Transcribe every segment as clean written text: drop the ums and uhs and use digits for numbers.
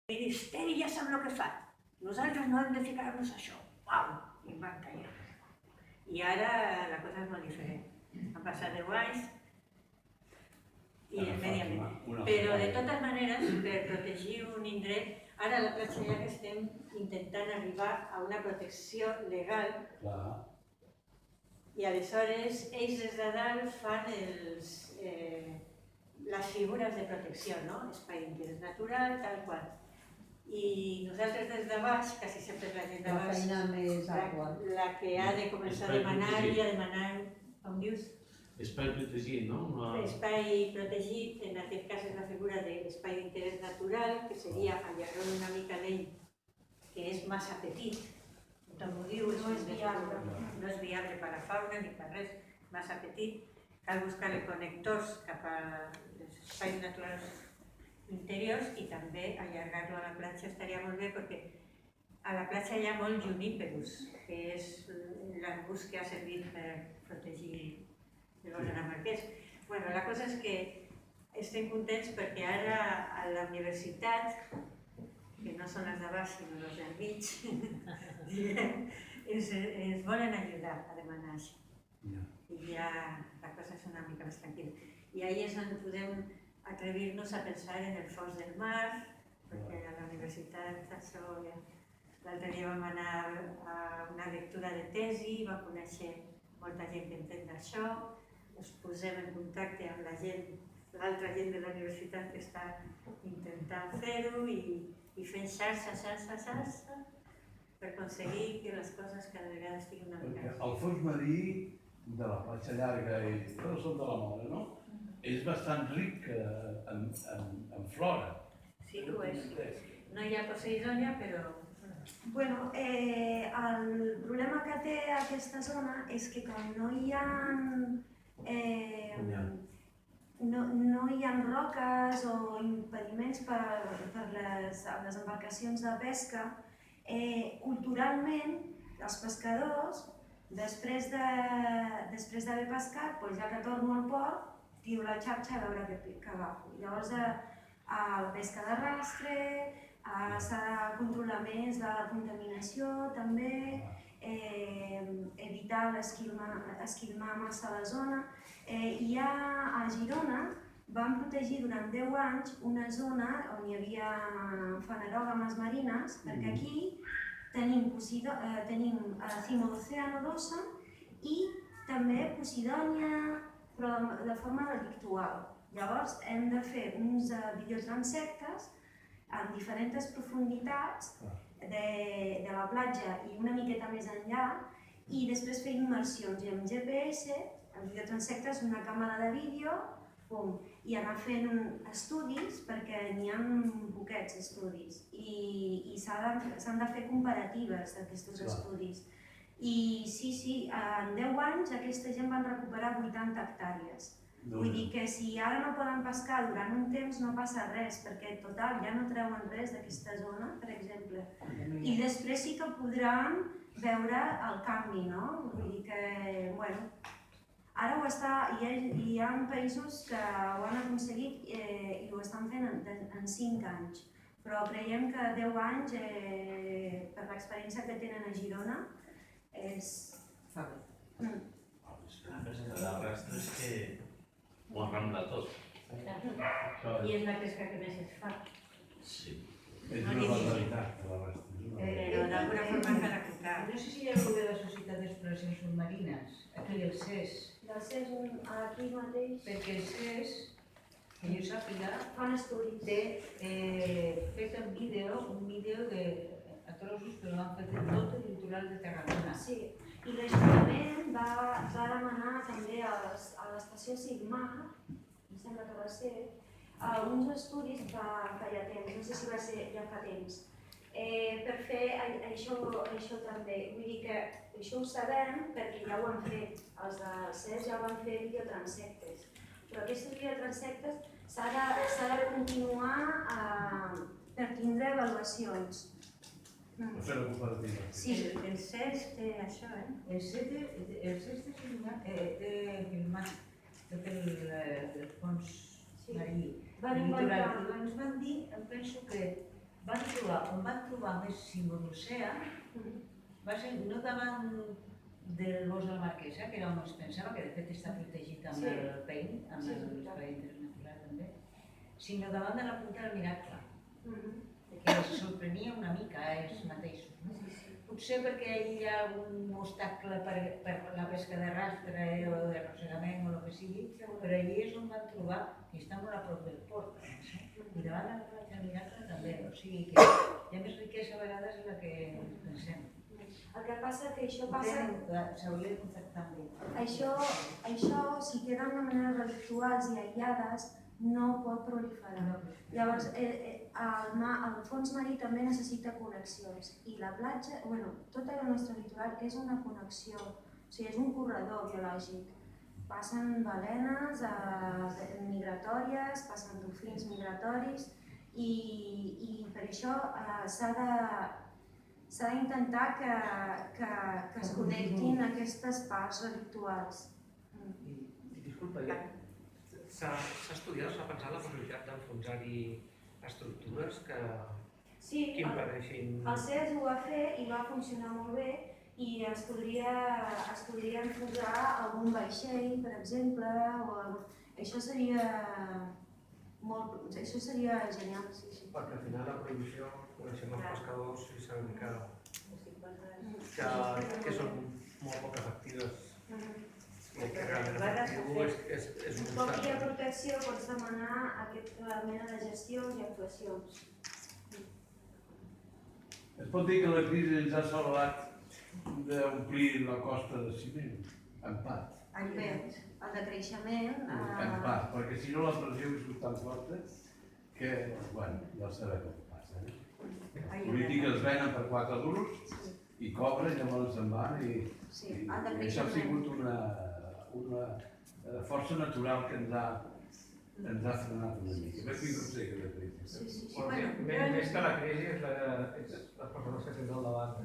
El Ministeri ja sap el que fa. Nosaltres no hem de ficar-nos a això. Uau! I em van callar. I ara la cosa és molt diferent. Han passat 10 anys i el medi ambient. Però de totes maneres, per protegir un indret, ara a la platja Llac estem intentant arribar a una protecció legal i aleshores ells des de dalt fan les figures de protecció, no? Espai d'interès natural, tal qual. I nosaltres des de baix, quasi sempre és la gent de baix, la que ha de començar a demanar i a demanar, com dius? Espai protegit, no? Espai protegit, en aquest cas és la figura de l'espai d'interès natural, que seria allargar una mica d'ell, que és massa petit, tothom ho diu, no és viable per a la fauna ni per res, massa petit. Cal buscar connectors cap als espais naturals interiors i també allargar-lo a la platja estaria molt bé perquè a la platja hi ha molt juníperus, que és l'arbust que ha servit per protegir l'Os dinamarquès. Bueno, la cosa és que estem contents perquè ara a la universitat, que no són les de baix sinó les del mig, ens volen ajudar a demanar això. I ja la cosa és una mica més tranquil·la. I ahir és on podem atrevir-nos a pensar en el fons del mar, perquè a la universitat això l'altre dia vam anar a una lectura de tesi, vam conèixer molta gent que entén d'això, ens posem en contacte amb la gent, l'altra gent de la universitat que està intentant fer-ho i fent xarxa per aconseguir que les coses cada vegada estiguin una mica més. El fons marí de la platja llarga i del Son de la Mora, no? És bastant ric en flora. Sí que ho és. No hi ha Poseidònia, però... Bueno, el problema que té aquesta zona és que com no hi ha roques o impediments per les embarcacions de pesca, culturalment els pescadors, després d'haver pescat, ja que torno al port, tiro la xarxa a veure què agafo. Llavors, la pesca d'arrastre, s'ha de controlar més la contaminació també, evitar esquilmar massa la zona. I a Girona vam protegir durant 10 anys una zona on hi havia fanerògames marines, perquè aquí tenim Cimodocea nodosa i també Posidònia, però de forma delictual. Llavors hem de fer uns videotransectes en diferents profunditats de la platja i una miqueta més enllà i després fer immersions i amb GPS, el videotransecte és una càmera de vídeo i anar fent estudis perquè n'hi ha poquets estudis i s'han de fer comparatives d'aquests estudis. I sí, en 10 anys aquesta gent van recuperar 80 hectàrees. Vull dir que si ara no poden pescar durant un temps no passa res, perquè total ja no treuen res d'aquesta zona, per exemple. I després sí que podran veure el canvi, no? Vull dir que, bueno, ara hi ha països que ho han aconseguit i ho estan fent en 5 anys, però creiem que 10 anys, per l'experiència que tenen a Girona, Fa bé. L'arrastre és que ho arrambla tot. I és la pesca que més es fa. Sí. És una barbaritat, l'arrastre. Però d'alguna forma s'ha d'aplicar. No sé si hi ha algú de la Societat d'Exploracions Submarines, aquí el CES. Del CES aquí mateix Perquè el CES, que jo sàpiga, fan estudis. té fet un vídeo de trossos que l'han fet en tot el litoral de Tarragona. Sí, i l'Ajuntament va demanar també a l'estació Sigmar, em sembla que va ser, uns estudis fa ja temps, no sé si va ser ja fa temps, per fer això també. Vull dir que això ho sabem perquè ja ho han fet, els del CES ja van fer videotransectes, però aquests videotransectes s'ha de continuar per tindre avaluacions. Per fer la comparativa. Sí, el CES té això, El CES té filmat tot el fons marí, el litoral. I ens van dir, em penso que on van trobar més Simbolocea va ser no davant del bosc de la Marquesa, que era on es pensava, que de fet està protegit amb el PEIN, amb l'Espai d'Interès Natural també, sinó davant de la Punta del Miracle, que els sorprenia una mica a ells mateixos. Potser perquè hi ha un obstacle per la pesca de rastre o d'arrossegament o el que sigui, però allí és on van trobar que està molt a prop del port. I davant de la platja del Miracle també, o sigui que hi ha més riquesa a vegades de la que pensem. El que passa que això passa... S'hauria de contactar amb ell. Això, si queden de manera relictuals i aïllades, no pot proliferar. Llavors, el fons marí també necessita connexions i la platja, tot el nostre litoral és una connexió, o sigui, és un corredor biològic. Passen balenes migratòries, passen dofins migratoris i per això s'ha d'intentar que es connectin aquestes parts relictuals. Disculpa, s'ha estudiat, s'ha pensat la possibilitat d'enfonsar-hi estructures que impedeixin... El CES ho va fer i va funcionar molt bé i es podria enfonsar algun vaixell, per exemple, això seria genial. Perquè al final la prohibició, coneixem els pescadors i sabem que són molt poc efectives. I que realment efectiu és un Un cop hi ha protecció pots demanar aquesta mena de gestions i actuacions. Es pot dir que la crisi ens ha salvat d'omplir la costa de ciment, en part. El decreixement... En part, perquè si no la pressió és tan forta que, ja sabeu què passa. Les polítiques venen per 4 duros i cobren, llavors se'n van i això ha sigut una força natural que ens ha frenat una mica. Més que no sé què de crisi. Més que la crisi és les persones que tens al davant.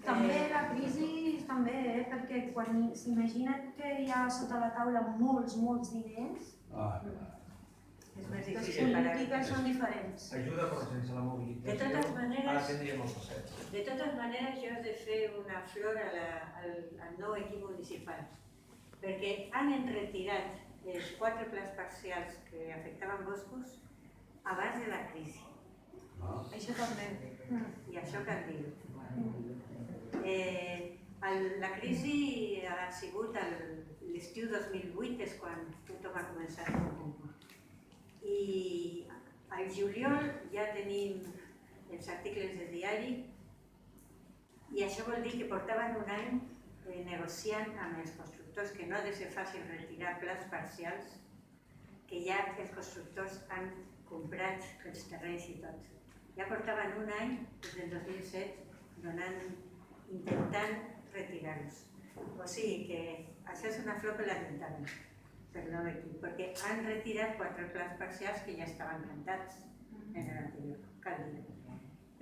També la crisi, perquè quan s'imaginen que hi ha sota la taula molts diners, les polítiques són diferents. Ajuda però sense la mobilització. De totes maneres, ara tindríem el passeig. De totes maneres, jo he de fer una flor al nou equip municipal, perquè han enretirat els 4 plans parcials que afectaven boscos abans de la crisi. Això també. I això cal dir-ho. La crisi ha sigut l'estiu 2008, és quan tothom ha començat a comprar. I al juliol ja tenim els articles del diari i això vol dir que portaven un any negociant amb els constructors que no ha de ser fàcil retirar plans parcials, que ja els constructors han comprat els terrenys i tot. Ja portaven un any, des del 2007, intentant retirar-los. O sigui que això és una flor lamentable per nou equip, perquè han retirat 4 plans parcials que ja estaven cantats en l'anterior, cal dir-ho.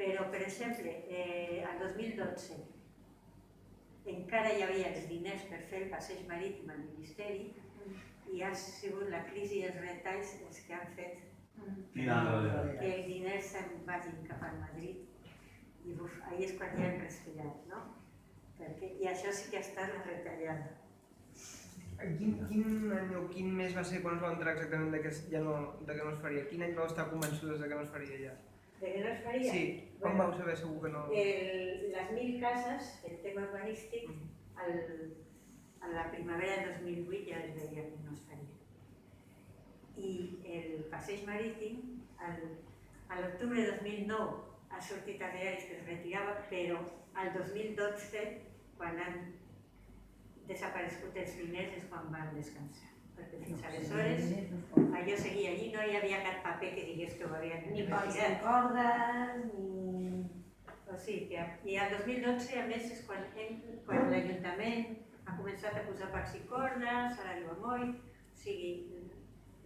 Però, per exemple, el 2012 encara hi havia els diners per fer el passeig marítim al Ministeri i ha sigut la crisi i els retalls els que han fet que els diners se'n vagin cap al Madrid i ahí és quan ja hem respirat, no? I això sí que ha estat la retallada. Quin mes va ser quan es va entrar exactament de que no es faria? Quin any vau estar convençudes de que no es faria ja? De que no es faria? Sí, quan vau saber segur que no? Les 1.000 cases, el tema urbanístic, a la primavera de 2008 ja es veia que no es faria. I el passeig marítim, a l'octubre de 2009, ha sortit a diaris que es retirava, però al 2012, quan han desaparegut els diners, és quan van descansar. Perquè fins aleshores, allò seguia allí, no hi havia cap paper que digués que ho havien Ni pals de retirat. cordes, ni... O sigui, i al 2012, a més, és quan l'Ajuntament ha començat a posar pals i cordes, a l'Aiguamoll, o sigui,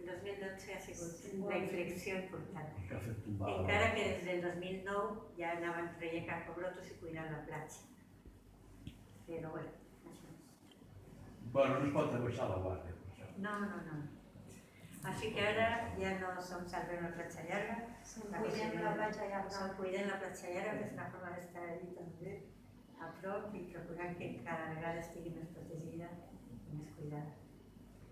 el 2012 ha sigut la inflexió important. Encara que des del 2009 ja anaven traient carpobrotos i cuidant la platja. Però bé, això és. Bueno, no es pot abaixar la guàrdia, per això. No. Així que ara ja no som salvant la platja llarga, Cuidem la platja llarga. som cuidant la platja llarga, que és una forma d'estar allí també a prop i procurant que cada vegada estigui més protegida i més cuidada.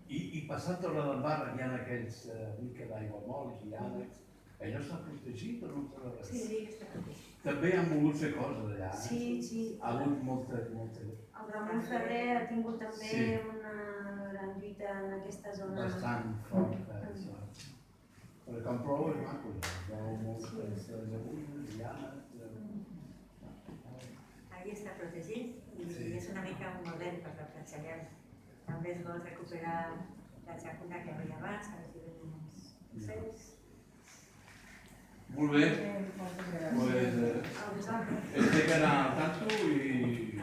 I passant Torre del Mar hi ha aquells mica d'aiguamolls i ànecs. Allò està protegit o no està res? Sí, està protegit. També han volgut fer coses allà, eh? Sí. Ha hagut molta... El Ramon Ferrer ha tingut també Sí. una gran lluita en aquesta zona. Bastant forta, això. Perquè quan plou és maco, veu moltes llagunes i ànecs. Ahí està protegit i Sí. és una mica un model per la platja llarga. També es vol recuperar la jacuna que hi havia abans, ara si venen els ocells. Molt bé, Moltes gràcies. pues, A vosaltres. estic anant al tanto i